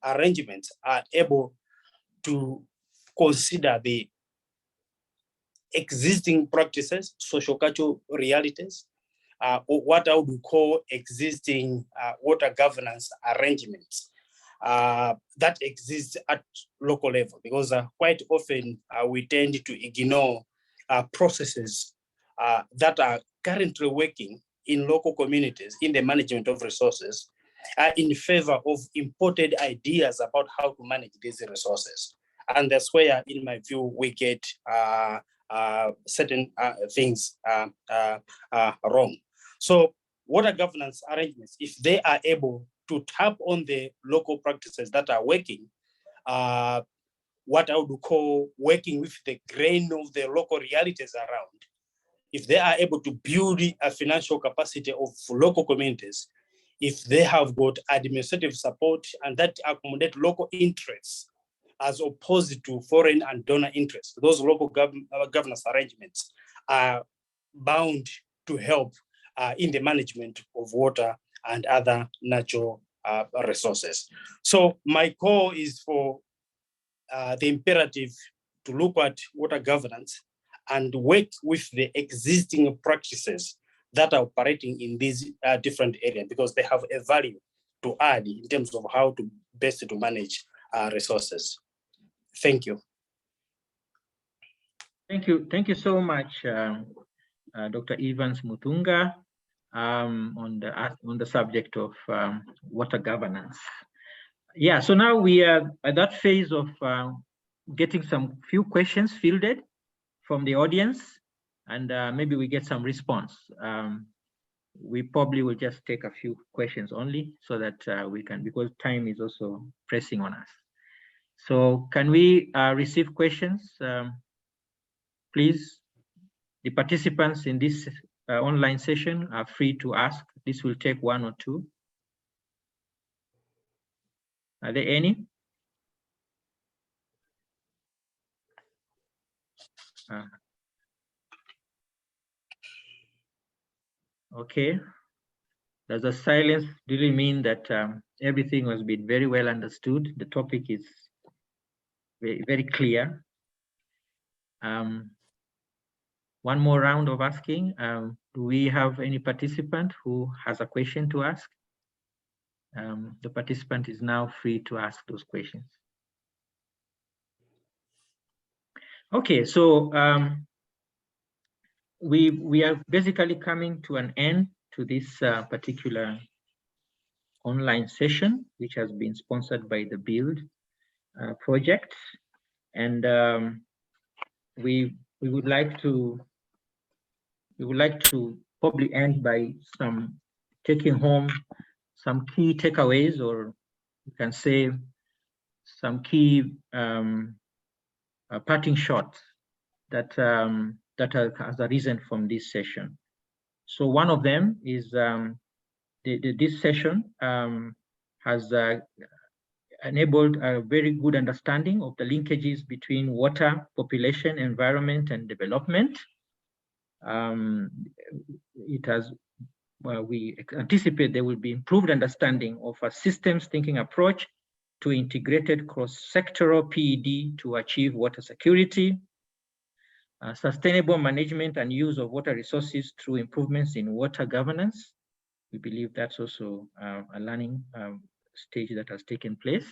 Speaker 9: arrangements are able to consider the existing practices, social cultural realities, or what I would call existing water governance arrangements that exist at local level, because quite often we tend to ignore processes that are currently working in local communities in the management of resources in favor of imported ideas about how to manage these resources. And that's where, in my view, we get certain things wrong. So water governance arrangements, if they are able to tap on the local practices that are working, what I would call working with the grain of the local realities around, if they are able to build a financial capacity of local communities, if they have got administrative support and that accommodate local interests as opposed to foreign and donor interests, those local governance arrangements are bound to help in the management of water and other natural resources. So my call is for the imperative to look at water governance and work with the existing practices that are operating in these different areas, because they have a value to add in terms of how to best to manage resources. Thank you.
Speaker 1: Thank you so much, Dr. Evans Mutunga, on the subject of water governance. Yeah, so now we are at that phase of getting some few questions fielded from the audience, and maybe we get some response. We probably will just take a few questions only so that we can, because time is also pressing on us. So can we receive questions, please? The participants in this online session are free to ask. This will take 1 or 2. Are there any? Okay. Does the silence really mean that everything has been very well understood? The topic is very, very clear. One more round of asking. Do we have any participant who has a question to ask? The participant is now free to ask those questions. Okay, so we are basically coming to an end to this particular online session, which has been sponsored by the BUILD project, and we would like to probably end by taking home some key takeaways, or you can say some key parting shots that has arisen from this session. So one of them is this session has enabled a very good understanding of the linkages between water, population, environment, and development. We anticipate there will be improved understanding of a systems thinking approach to integrated cross-sectoral PED to achieve water security, sustainable management and use of water resources through improvements in water governance. We believe that's also a learning stage that has taken place.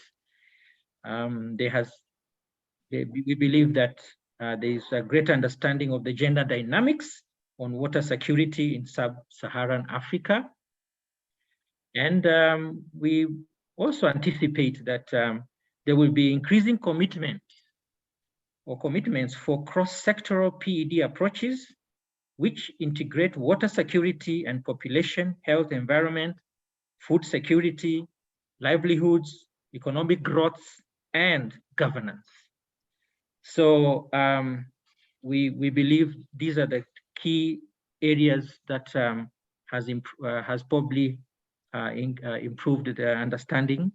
Speaker 1: We believe that there is a greater understanding of the gender dynamics on water security in Sub-Saharan Africa. And we also anticipate that there will be increasing commitments for cross-sectoral PED approaches which integrate water security and population, health, environment, food security, livelihoods, economic growth, and governance. So we believe these are the key areas that has probably improved the understanding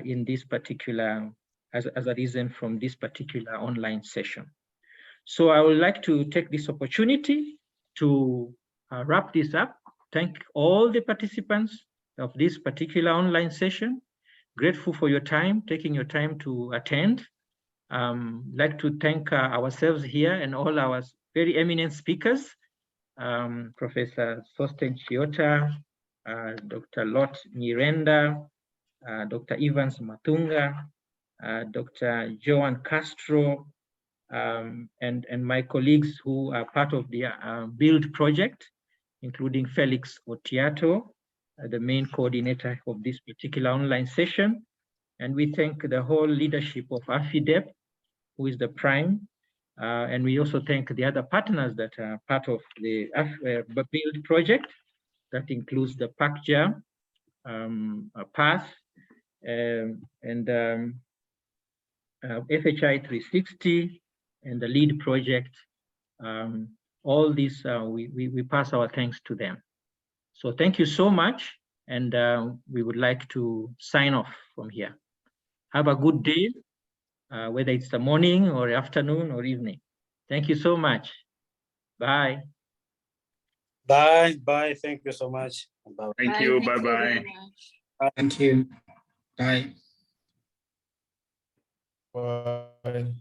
Speaker 1: in this particular, as a reason from this particular online session. So I would like to take this opportunity to wrap this up. Thank all the participants of this particular online session. Grateful for your time, taking your time to attend. Like to thank ourselves here and all our very eminent speakers, Professor Sosten Chiota, Dr. Lot Nyirenda, Dr. Evans Matunga, Dr. Joan Castro, and my colleagues who are part of the BUILD project, including Felix Otiato, the main coordinator of this particular online session. And we thank the whole leadership of AFIDEP, who is the prime. And we also thank the other partners that are part of the BUILD project. That includes the PACJA, PATH, and FHI 360, and the LEAD project. All these, we pass our thanks to them. So thank you so much. And we would like to sign off from here. Have a good day, whether it's the morning or afternoon or evening. Thank you so much. Bye.
Speaker 9: Bye. Bye. Thank you so much. Bye.
Speaker 7: Thank you. Bye-bye.
Speaker 5: Thank you. Bye.
Speaker 2: Bye.